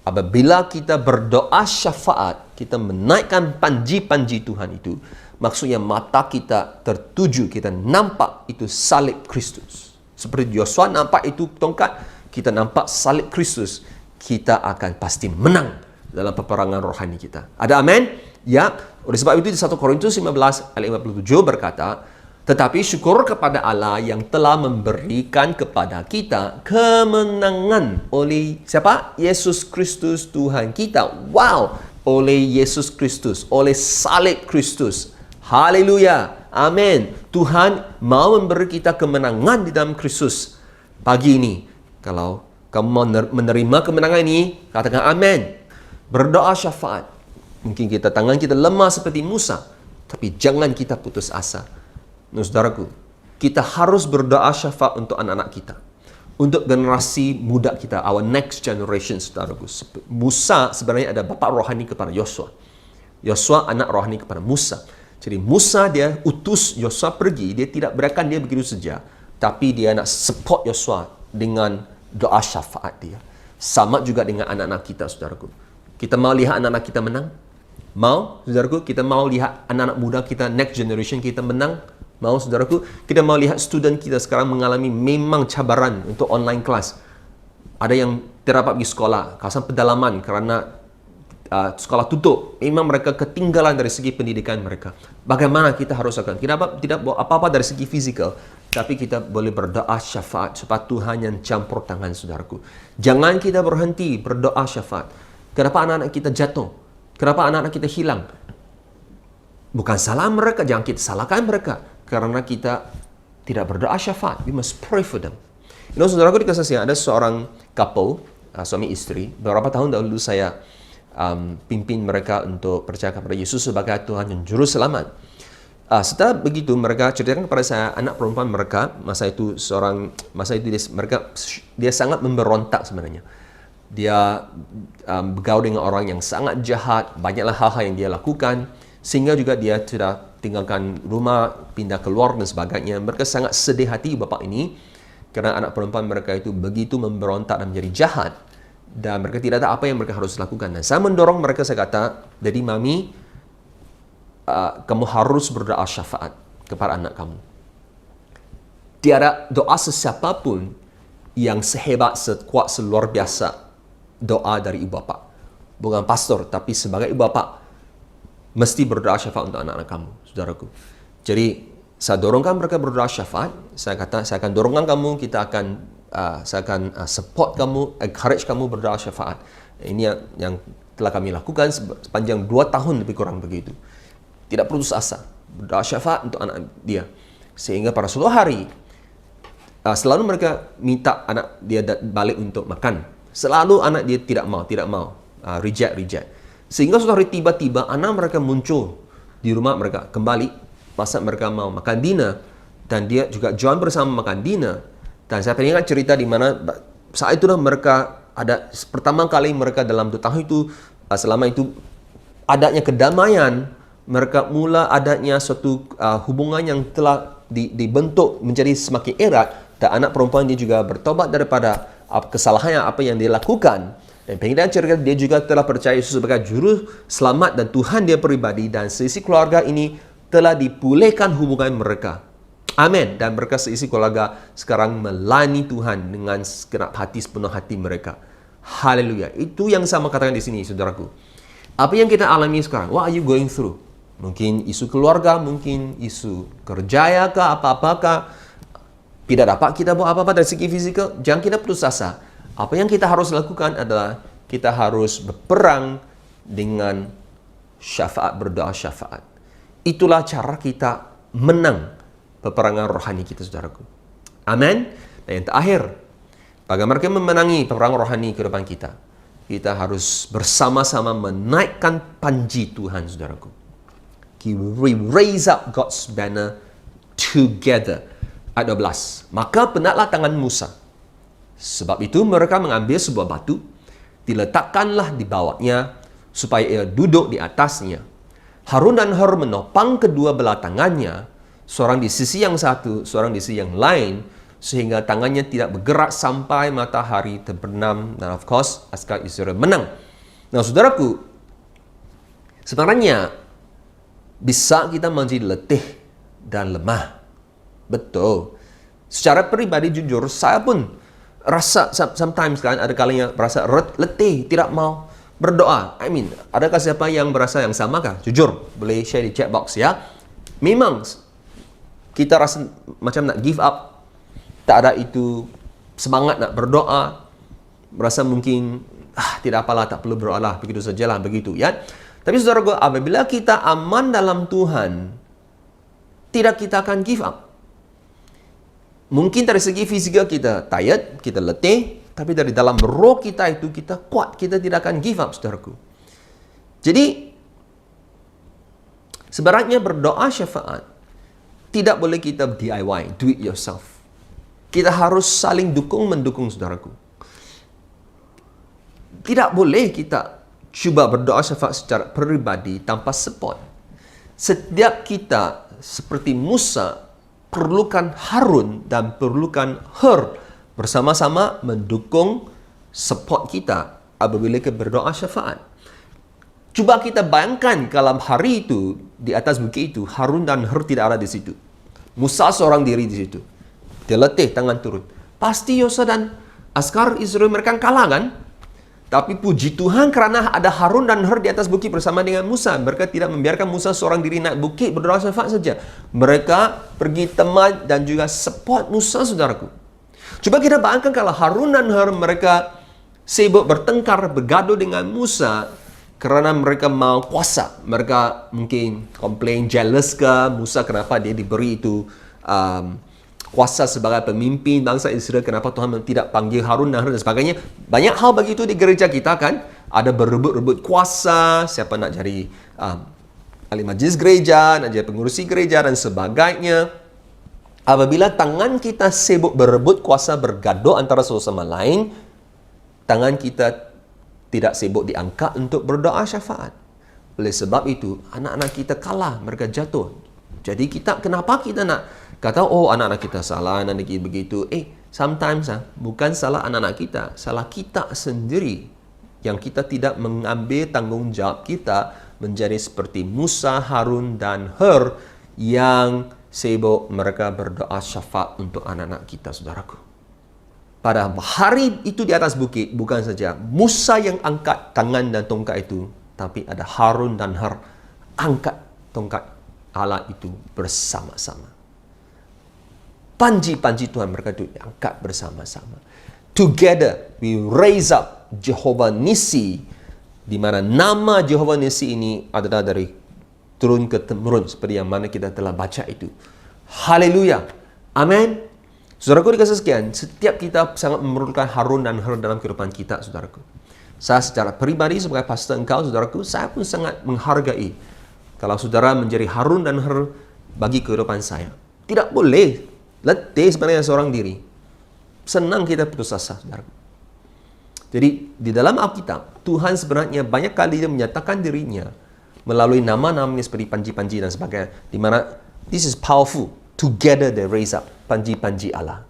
Apabila kita berdoa syafaat, kita menaikkan panji-panji Tuhan itu, maksudnya mata kita tertuju, kita nampak itu salib Kristus. Seperti Yosua nampak itu tongkat, kita nampak salib Kristus, kita akan pasti menang dalam peperangan rohani kita. Ada amin? Ya. Oleh sebab itu di 1 Korintus 15 ayat 57 berkata, tetapi syukur kepada Allah yang telah memberikan kepada kita kemenangan oleh siapa? Yesus Kristus Tuhan kita. Wow! Oleh Yesus Kristus, oleh salib Kristus. Haleluya! Amin. Tuhan mau memberi kita kemenangan di dalam Kristus. Pagi ini, kalau kamu mau menerima kemenangan ini, katakan amin. Berdoa syafaat. Mungkin tangan kita lemah seperti Musa, tapi jangan kita putus asa. Nah, saudaraku, kita harus berdoa syafaat untuk anak-anak kita, untuk generasi muda kita, our next generation, saudaraku. Musa sebenarnya ada bapa rohani kepada Yosua. Yosua anak rohani kepada Musa. Jadi Musa dia utus Yosua pergi, dia tidak biarkan dia begitu saja, tapi dia nak support Yosua dengan doa syafaat dia. Sama juga dengan anak-anak kita, saudaraku. Kita mau lihat anak-anak kita menang? Mau, saudaraku? Kita mau lihat anak-anak muda kita, next generation kita menang? Mau, saudaraku? Kita mau lihat student kita sekarang mengalami memang cabaran untuk online class. Ada yang tidak dapat pergi sekolah, kawasan pedalaman kerana sekolah tutup. Memang mereka ketinggalan dari segi pendidikan mereka. Bagaimana kita harus lakukan? Kita tidak buat apa-apa dari segi fizikal, tapi kita boleh berdoa syafaat supaya Tuhan yang campur tangan, saudaraku. Jangan kita berhenti berdoa syafaat. Kenapa anak-anak kita jatuh? Kenapa anak-anak kita hilang? Bukan salah mereka, jangan kita salahkan mereka. Karena kita tidak berdoa syafaat. We must pray for them. You know, saudaraku dikasih ada seorang couple, suami istri. Beberapa tahun dahulu saya pimpin mereka untuk percaya kepada Yesus sebagai Tuhan dan Juru Selamat. Setelah begitu, mereka ceritakan kepada saya anak perempuan mereka. Masa itu dia sangat memberontak sebenarnya. Dia bergaul dengan orang yang sangat jahat. Banyaklah hal-hal yang dia lakukan. Sehingga juga dia sudah tinggalkan rumah, pindah keluar dan sebagainya. Mereka sangat sedih hati bapa ini kerana anak perempuan mereka itu begitu memberontak dan menjadi jahat. Dan mereka tidak tahu apa yang mereka harus lakukan. Dan saya mendorong mereka, saya kata, Daddy, Mami, kamu harus berdoa syafaat kepada anak kamu. Tiada doa sesiapa pun yang sehebat, sekuat, seluar biasa doa dari ibu bapa. Bukan pastor, tapi sebagai ibu bapa, mesti berdoa syafaat untuk anak-anak kamu, saudaraku. Jadi, saya dorongkan mereka berdoa syafaat. Saya kata, saya akan dorongkan kamu, saya akan support kamu, encourage kamu berdoa syafaat. Ini yang telah kami lakukan sepanjang 2 tahun lebih kurang begitu. Tidak putus asa, berdoa syafaat untuk anak dia. Sehingga pada suatu hari, selalu mereka minta anak dia balik untuk makan. Selalu anak dia tidak mau, reject. Sehingga suatu hari tiba-tiba anak mereka muncul di rumah mereka, kembali masa mereka mau makan dinner, dan dia juga join bersama makan dinner. Dan saya ingat cerita di mana saat itulah mereka ada pertama kali mereka dalam 2 tahun itu, selama itu adanya kedamaian, mereka mula adanya suatu hubungan yang telah dibentuk menjadi semakin erat, dan anak perempuan dia juga bertobat daripada kesalahan apa yang dia lakukan. Dan pengen cerita, dia juga telah percaya Yesus sebagai juru selamat dan Tuhan dia pribadi, dan seisi keluarga ini telah dipulihkan hubungan mereka. Amin. Dan mereka seisi keluarga sekarang melayani Tuhan dengan segenap hati, sepenuh hati mereka. Haleluya. Itu yang saya mau katakan di sini, saudaraku. Apa yang kita alami sekarang? What are you going through? Mungkin isu keluarga, mungkin isu kerjaya kah, apa-apakah. Tidak dapat kita buat apa-apa dari segi fizikal. Jangan kita putus asa. Apa yang kita harus lakukan adalah kita harus berperang dengan syafaat, berdoa syafaat. Itulah cara kita menang peperangan rohani kita, saudaraku. Amin. Dan yang terakhir, bagaimana kita memenangi peperangan rohani ke depan kita? Kita harus bersama-sama menaikkan panji Tuhan, saudaraku. We raise up God's banner together. Ayat 12. Maka penatlah tangan Musa. Sebab itu mereka mengambil sebuah batu, diletakkanlah di bawahnya, supaya ia duduk di atasnya. Harun dan Hur menopang kedua belah tangannya, seorang di sisi yang satu, seorang di sisi yang lain, sehingga tangannya tidak bergerak sampai matahari terbenam. Dan of course, askar Israel menang. Nah, saudaraku, sebenarnya bisa kita menjadi letih dan lemah. Betul. Secara pribadi jujur, saya pun rasa sometimes kan ada kalanya berasa letih, tidak mau berdoa. Adakah siapa yang berasa yang sama kah? Jujur, boleh share di chat box ya. Memang kita rasa macam nak give up, tak ada itu semangat nak berdoa, merasa mungkin tidak apalah, tak perlu berdoa lah, begitu sajalah, begitu ya. Tapi saudara, apabila kita aman dalam Tuhan, tidak kita akan give up. Mungkin dari segi fizikal kita tired, kita letih, tapi dari dalam roh kita itu kita kuat, kita tidak akan give up, saudaraku. Jadi, sebaratnya berdoa syafaat, tidak boleh kita DIY, do it yourself. Kita harus saling mendukung, saudaraku. Tidak boleh kita cuba berdoa syafaat secara pribadi tanpa support. Setiap kita, seperti Musa, perlukan Harun dan perlukan Hur bersama-sama mendukung support kita apabila kita berdoa syafaat. Cuba kita bayangkan kalau hari itu di atas bukit itu Harun dan Hur tidak ada di situ. Musa seorang diri di situ. Dia letih, tangan turun. Pasti Yosua dan askar Israel mereka kalah kan? Tapi puji Tuhan kerana ada Harun dan Hur di atas bukit bersama dengan Musa. Mereka tidak membiarkan Musa seorang diri naik bukit berdoa syafaat saja. Mereka pergi teman dan juga support Musa, saudaraku. Coba kita bayangkan kalau Harun dan Hur mereka sibuk bertengkar, bergaduh dengan Musa kerana mereka mau kuasa. Mereka mungkin komplain, jealous ke Musa kenapa dia diberi itu kuasa sebagai pemimpin bangsa Israel, kenapa Tuhan tidak panggil Harun dan sebagainya. Banyak hal begitu di gereja kita kan. Ada berebut-rebut kuasa, siapa nak jadi ahli majlis gereja, nak jadi pengurusi gereja dan sebagainya. Apabila tangan kita sibuk berebut kuasa, bergaduh antara satu sama lain, tangan kita tidak sibuk diangkat untuk berdoa syafaat. Oleh sebab itu, anak-anak kita kalah, mereka jatuh. Jadi kenapa kita nak kata, oh anak-anak kita salah, anak-anak kita begitu. Sometimes bukan salah anak-anak kita, salah kita sendiri yang kita tidak mengambil tanggungjawab kita menjadi seperti Musa, Harun dan Hur yang sibuk mereka berdoa syafaat untuk anak-anak kita, saudaraku. Pada hari itu di atas bukit, bukan saja Musa yang angkat tangan dan tongkat itu, tapi ada Harun dan Hur angkat tongkat Allah itu bersama-sama. Panji-panji Tuhan mereka itu angkat bersama-sama. Together we raise up Jehovah Nisi, di mana nama Jehovah Nisi ini adalah dari turun ke temurun seperti yang mana kita telah baca itu. Haleluya. Amin. Saudaraku dikasih sekian, setiap kita sangat memerlukan Harun dan Hur dalam kehidupan kita, saudaraku. Saya secara pribadi sebagai pastor engkau, saudaraku, saya pun sangat menghargai kalau saudara menjadi Harun dan Hur bagi kehidupan saya. Tidak boleh letih sebenarnya seorang diri. Senang kita putus asa, saudaraku. Jadi di dalam Alkitab, Tuhan sebenarnya banyak kali dia menyatakan dirinya melalui nama-nama seperti panji-panji dan sebagainya, di mana this is powerful. Together they raise up panji-panji Allah.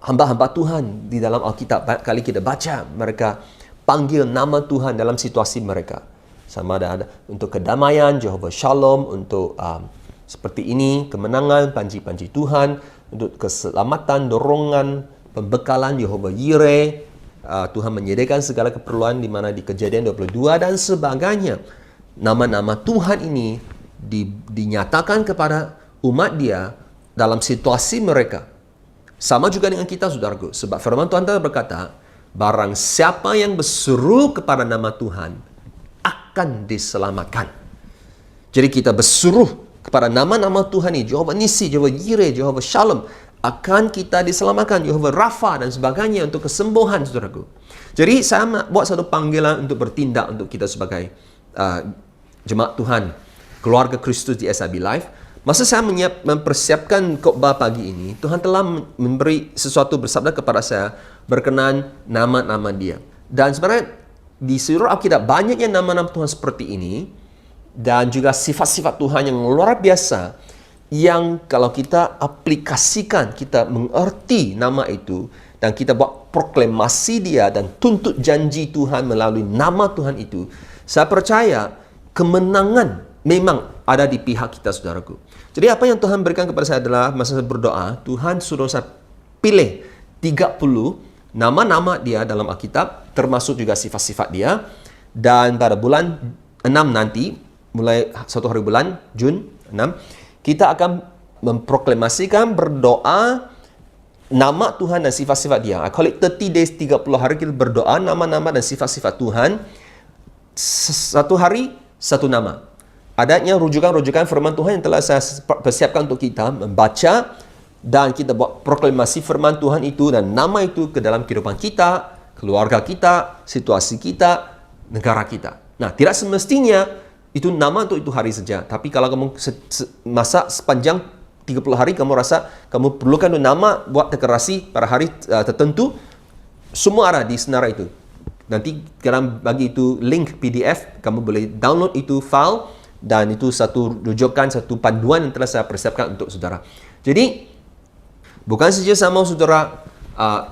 Hamba-hamba Tuhan di dalam Alkitab banyak kali kita baca mereka panggil nama Tuhan dalam situasi mereka. Sama ada untuk kedamaian, Jehovah Shalom, untuk seperti ini, kemenangan, panji-panji Tuhan, untuk keselamatan, dorongan, pembekalan, Jehovah Yireh, Tuhan menyediakan segala keperluan di mana di Kejadian 22 dan sebagainya. Nama-nama Tuhan ini dinyatakan kepada umat dia dalam situasi mereka. Sama juga dengan kita, saudaraku. Sebab firman Tuhan telah berkata, barang siapa yang berseru kepada nama Tuhan akan diselamatkan. Jadi kita berseru kepada nama-nama Tuhan ini, Jehovah Nisi, Jehovah Yireh, Jehovah Shalom, akan kita diselamatkan, Jehovah Rafa dan sebagainya untuk kesembuhan, saudaraku. Jadi saya buat satu panggilan untuk bertindak untuk kita sebagai jemaat Tuhan, keluarga Kristus di SIB Life. Masa saya mempersiapkan khotbah pagi ini, Tuhan telah memberi sesuatu bersabda kepada saya berkenaan nama-nama dia. Dan sebenarnya di seluruh Alkitab banyaknya nama-nama Tuhan seperti ini dan juga sifat-sifat Tuhan yang luar biasa yang kalau kita aplikasikan, kita mengerti nama itu dan kita buat proklamasi dia dan tuntut janji Tuhan melalui nama Tuhan itu, saya percaya kemenangan memang ada di pihak kita, saudaraku. Jadi apa yang Tuhan berikan kepada saya adalah masa saya berdoa, Tuhan suruh saya pilih 30 nama-nama dia dalam Alkitab, termasuk juga sifat-sifat dia. Dan pada bulan 6 nanti, mulai satu hari bulan, Jun 6, kita akan memproklamasikan berdoa nama Tuhan dan sifat-sifat dia. I call it 30 days, 30 hari kita berdoa nama-nama dan sifat-sifat Tuhan. Satu hari, satu nama. Adanya rujukan-rujukan firman Tuhan yang telah saya persiapkan untuk kita membaca dan kita buat proklamasi firman Tuhan itu dan nama itu ke dalam kehidupan kita, keluarga kita, situasi kita, negara kita. Nah, tidak semestinya itu nama untuk itu hari saja. Tapi kalau kamu masa sepanjang 30 hari kamu rasa kamu perlukan nama buat deklarasi pada hari tertentu, semua ada di senarai itu. Nanti dalam bagi itu link PDF, kamu boleh download itu file. Dan itu satu rujukan, satu panduan yang telah saya persiapkan untuk saudara. Jadi, bukan saja saya mau saudara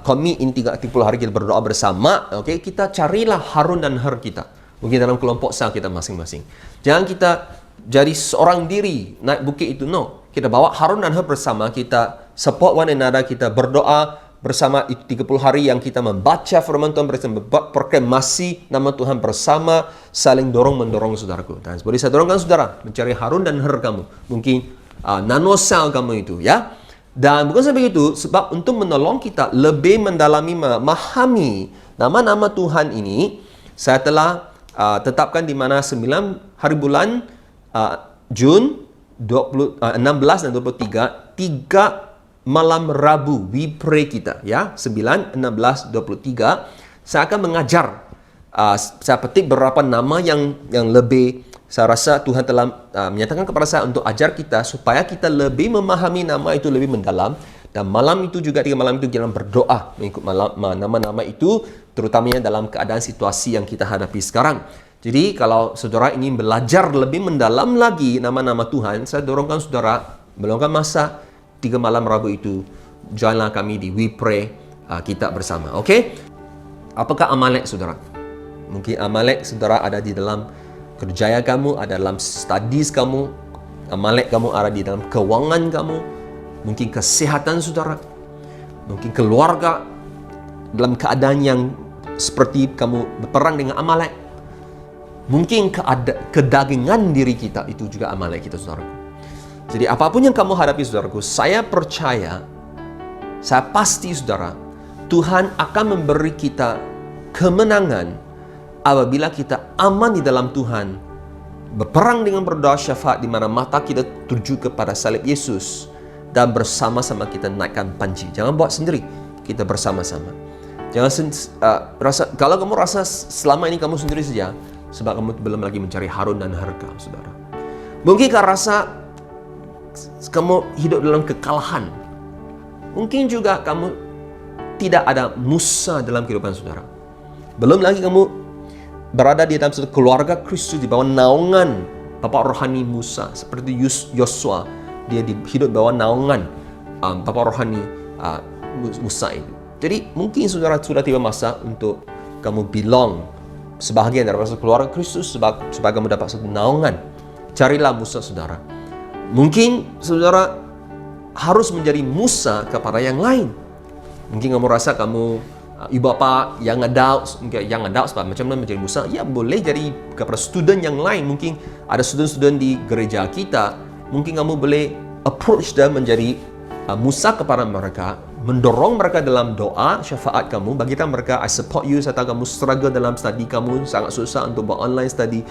commit in 30 hari kita berdoa bersama, okay? Kita carilah Harun dan Hur kita. Mungkin dalam kelompok sel kita masing-masing. Jangan kita jadi seorang diri naik bukit itu, no. Kita bawa Harun dan Hur bersama, kita support one another, kita berdoa bersama 30 hari yang kita membaca firman Tuhan bersama, proklamasi nama Tuhan bersama, saling dorong-mendorong saudaraku. Dan seperti saya dorongkan saudara, mencari Harun dan Hur kamu. Mungkin nanosel kamu itu, ya. Dan bukan sampai itu, sebab untuk menolong kita lebih mendalami, memahami nama-nama Tuhan ini, saya telah tetapkan di mana 9 hari bulan Jun 16 dan 23, 3 malam Rabu, we pray kita, ya, 9, 16, 23, saya akan mengajar, saya petik beberapa nama yang lebih, saya rasa Tuhan telah menyatakan kepada saya untuk ajar kita, supaya kita lebih memahami nama itu lebih mendalam, Dan malam itu juga, 3 malam itu jangan berdoa mengikut nama-nama itu, terutamanya dalam keadaan situasi yang kita hadapi sekarang. Jadi kalau saudara ingin belajar lebih mendalam lagi nama-nama Tuhan, saya dorongkan saudara meluangkan masa 3 malam Rabu itu, joinlah kami di We Pray kita bersama. Okey? Apakah Amalek saudara? Mungkin Amalek saudara ada di dalam kerjaya kamu, ada dalam studies kamu. Amalek kamu ada di dalam keuangan kamu. Mungkin kesehatan saudara. Mungkin keluarga dalam keadaan yang seperti kamu berperang dengan Amalek. Mungkin kedagingan diri kita itu juga Amalek kita saudaraku. Jadi apapun yang kamu hadapi saudaraku, saya percaya, saya pasti saudara, Tuhan akan memberi kita kemenangan apabila kita aman di dalam Tuhan, berperang dengan berdoa syafaat di mana mata kita tuju kepada salib Yesus dan bersama-sama kita naikkan panji. Jangan buat sendiri, kita bersama-sama. Jangan kalau kamu rasa selama ini kamu sendiri saja, sebab kamu belum lagi mencari harun dan harga, saudara. Mungkin kau rasa kamu hidup dalam kekalahan. Mungkin juga kamu tidak ada Musa dalam kehidupan saudara. Belum lagi kamu berada di dalam satu keluarga Kristus di bawah naungan Bapa rohani Musa, seperti Yosua, dia hidup di bawah naungan Bapa rohani Musa itu. Jadi mungkin saudara sudah tiba masa untuk kamu belong sebahagian daripada satu keluarga Kristus, supaya kamu dapat satu naungan. Carilah Musa saudara. Mungkin saudara harus menjadi Musa kepada yang lain. Mungkin kamu rasa kamu ibu bapa yang adult sebab macam mana menjadi Musa, ya boleh jadi kepada student yang lain. Mungkin ada student-student di gereja kita, mungkin kamu boleh approach dan menjadi Musa kepada mereka, mendorong mereka dalam doa syafaat kamu, bagi mereka, I support you. Saya tahu kamu struggle dalam study kamu, sangat susah untuk buat online study,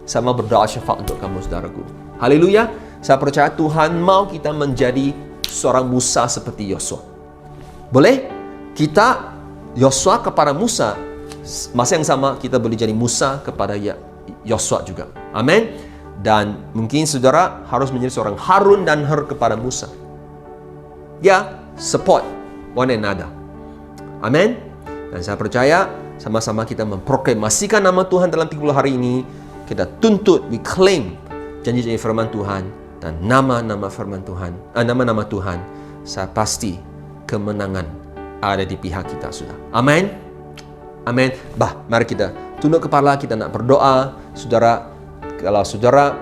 sama berdoa syafaat untuk kamu saudaraku. Haleluya. Saya percaya Tuhan mau kita menjadi seorang Musa seperti Yosua. Boleh kita Yosua kepada Musa, masa yang sama kita boleh jadi Musa kepada Yosua juga. Amin. Dan mungkin saudara harus menjadi seorang Harun dan Hur kepada Musa. Ya, support one another. Amin. Dan saya percaya sama-sama kita memproklamasikan nama Tuhan dalam 30 hari ini. Kita tuntut, we claim janji-janji firman Tuhan dan nama-nama firman Tuhan, nama-nama Tuhan. Saya pasti kemenangan ada di pihak kita sudah. Amin. Amin. Mari kita tunduk kepala, kita nak berdoa. Saudara, kalau saudara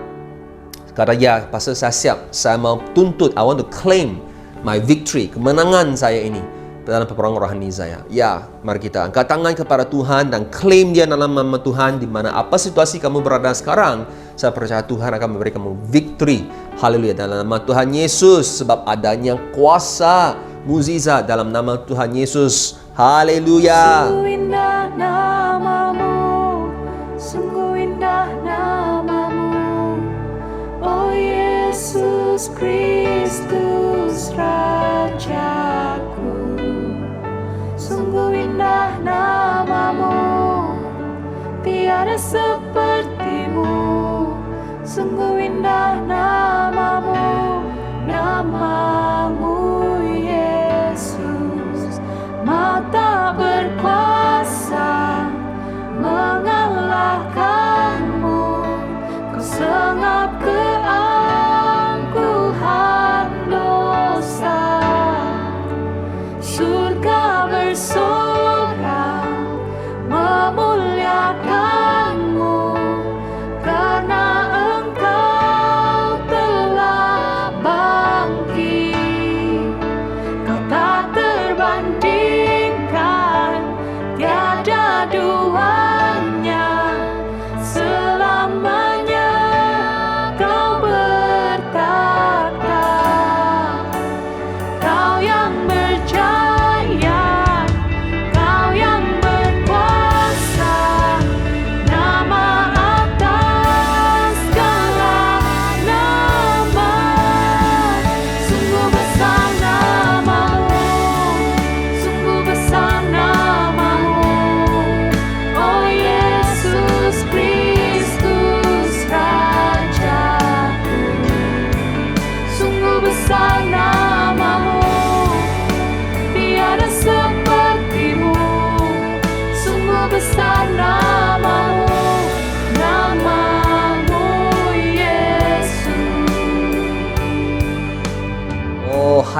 kata ya, pastor saya siap, saya mau tuntut, I want to claim my victory, kemenangan saya ini dalam peperangan rohani saya. Ya, mari kita angkat tangan kepada Tuhan dan claim dia dalam nama Tuhan. Di mana apa situasi kamu berada sekarang, saya percaya Tuhan akan memberi kamu victory. Haleluya, dalam nama Tuhan Yesus, sebab adanya kuasa mukjizat dalam nama Tuhan Yesus. Haleluya. Sungguh indah namamu, sungguh indah namamu, oh Yesus Kristus Rajaku. Sungguh indah namamu, tiada sepertimu. Sungguh indah namamu, namamu Yesus. Mata berkuasa mengalahkanmu. Kau sengap keangkuhan dosa.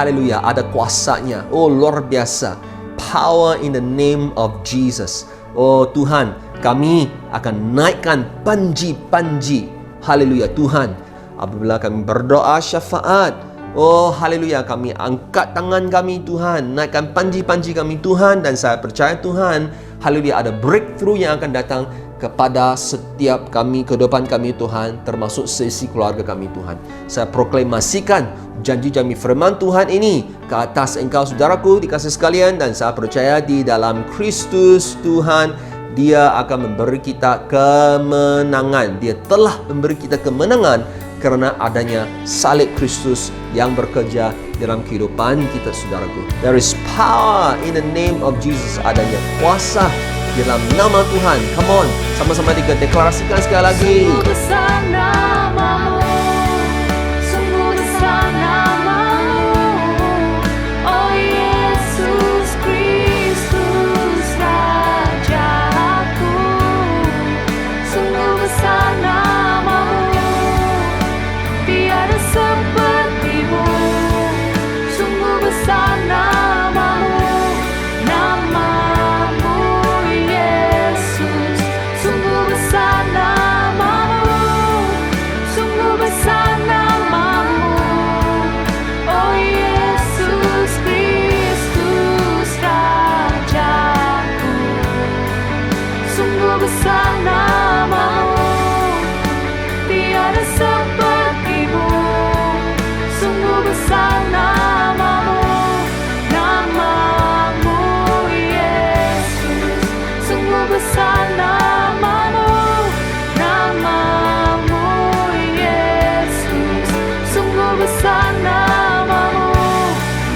haleluya, ada kuasanya. Oh, luar biasa. Power in the name of Jesus. Oh Tuhan, kami akan naikkan panji-panji. Haleluya Tuhan. Apabila kami berdoa syafaat, oh haleluya, kami angkat tangan kami Tuhan, naikkan panji-panji kami Tuhan. Dan saya percaya Tuhan, haleluya, ada breakthrough yang akan datang kepada setiap kami, kehidupan kami Tuhan, termasuk sesi keluarga kami Tuhan. Saya proklamasikan janji-janji firman Tuhan ini ke atas engkau saudaraku dikasih sekalian. Dan saya percaya di dalam Kristus Tuhan, Dia akan memberi kita kemenangan. Dia telah memberi kita kemenangan karena adanya salib Kristus yang bekerja dalam kehidupan kita saudaraku. There is power in the name of Jesus. Adanya kuasa dalam nama Tuhan. Come on, sama-sama deklarasikan sekali lagi. Sungguh besar namamu, sungguh besar namamu, oh Yesus Kristus Rajaku. Sungguh besar namamu, tiada sepertimu. Sungguh besar namamu, namamu Yesus. Sungguh besar namamu, sungguh besar namamu, oh Yesus Kristus Rajaku. Sungguh besar namamu, tiada sepertimu. Sungguh besar namamu, namamu Yesus. Sungguh besar namamu, namamu Yesus. Sungguh besar namamu,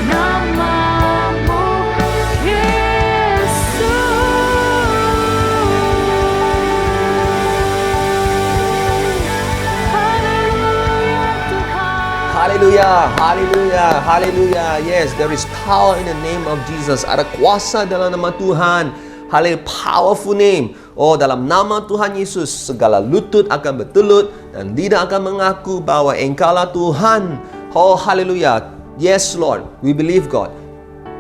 namamu Yesus. Haleluya Tuhan. Haleluya, haleluya, haleluya. Yes, there is power in the name of Jesus. Ada kuasa dalam nama Tuhan. Haleluya, powerful name. Oh, dalam nama Tuhan Yesus, segala lutut akan bertelut dan lidah akan mengaku bahwa Engkaulah Tuhan. Oh, haleluya. Yes, Lord, we believe God.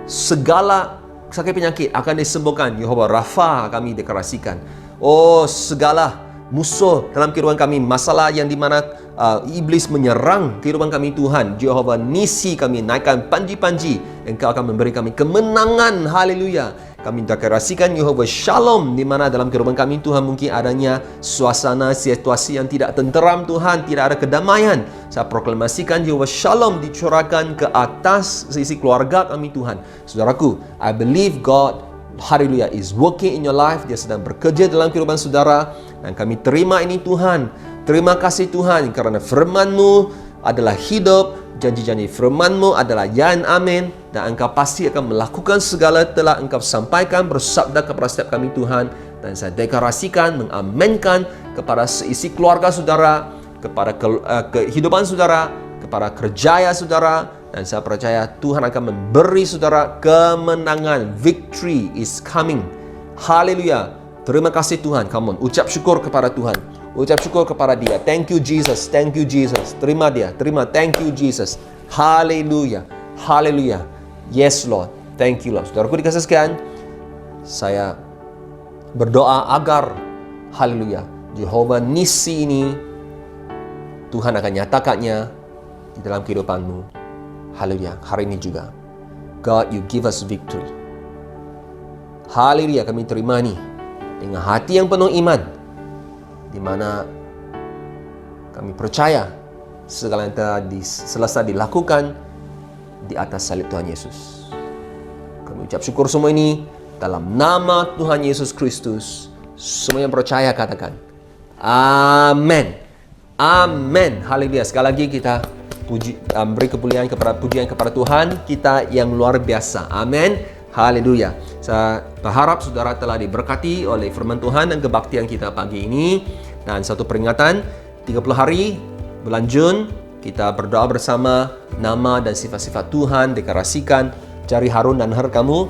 Segala sakit penyakit akan disembuhkan. Yehova Rafa kami deklarasikan. Oh, segala musuh dalam kehidupan kami, masalah yang di mana iblis menyerang kehidupan kami Tuhan, Jehovah Nisi kami naikkan panji-panji. Engkau akan memberi kami kemenangan. Haleluya. Kami deklarasikan Jehovah Shalom, di mana dalam kehidupan kami Tuhan mungkin adanya suasana situasi yang tidak tenteram Tuhan, tidak ada kedamaian. Saya proklamasikan Jehovah Shalom dicurahkan ke atas sisi keluarga kami Tuhan. Saudaraku, I believe God, haleluya, is working in your life. Dia sedang bekerja dalam kehidupan saudara. Dan kami terima ini Tuhan. Terima kasih Tuhan kerana firman-Mu adalah hidup. Janji-janji firman-Mu adalah ya dan amin. Dan Engkau pasti akan melakukan segala telah Engkau sampaikan bersabda kepada setiap kami Tuhan. Dan saya deklarasikan, mengaminkan kepada seisi keluarga saudara, kepada kehidupan saudara, kepada kerjaya saudara. Dan saya percaya Tuhan akan memberi saudara kemenangan. Victory is coming. Haleluya. Terima kasih Tuhan. Come on, ucap syukur kepada Tuhan. Ucap syukur kepada Dia. Thank you Jesus. Thank you Jesus. Terima Dia. Terima. Thank you Jesus. Haleluya. Haleluya. Yes Lord. Thank you Lord. Saudaraku dikasih sekalian, saya berdoa agar haleluya, Jehovah Nisi ini Tuhan akan nyatakannya di dalam kehidupanmu. Haleluya. Hari ini juga, God, you give us victory. Haleluya. Kami terima nih dengan hati yang penuh iman, di mana kami percaya segala yang telah selesai dilakukan di atas salib Tuhan Yesus. Kami ucap syukur semua ini dalam nama Tuhan Yesus Kristus. Semua yang percaya katakan amin. Amin. Haleluya. Sekali lagi kita beri pujian kepada Tuhan kita yang luar biasa. Amin. Haleluya. Saya berharap saudara telah diberkati oleh firman Tuhan dan kebaktian kita pagi ini. Dan satu peringatan, 30 hari bulan Jun, kita berdoa bersama nama dan sifat-sifat Tuhan, deklarasikan. Cari Harun dan Her kamu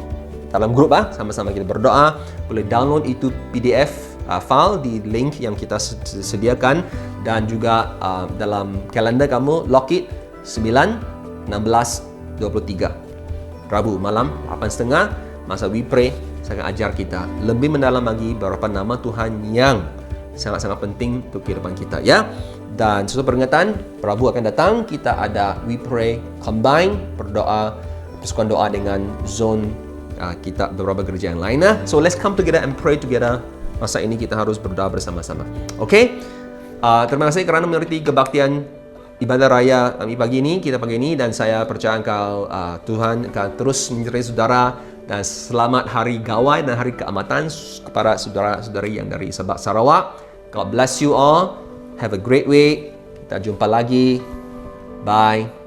dalam grup, sama-sama kita berdoa. Boleh download itu PDF file di link yang kita sediakan. Dan juga dalam kalender kamu, lock it 9, 16, 23. Rabu malam 8.30 masa We Pray, saya akan ajar kita lebih mendalam lagi beberapa nama Tuhan yang sangat-sangat penting untuk kehidupan kita, ya. Dan sesuai peringatan, Rabu akan datang, kita ada We Pray Combine, berdoa, persekutuan doa dengan zone kita beberapa gereja yang lain. So let's come together and pray together. Masa ini kita harus berdoa bersama-sama. Oke? Terima kasih kerana mengerti kebaktian ibadah raya kami pagi ini, kita pagi ini, dan saya percaya engkau Tuhan akan terus menyertai saudara, dan selamat hari Gawai dan hari keamatan kepada saudara-saudari yang dari Sabak Sarawak. God bless you all. Have a great week. Kita jumpa lagi. Bye.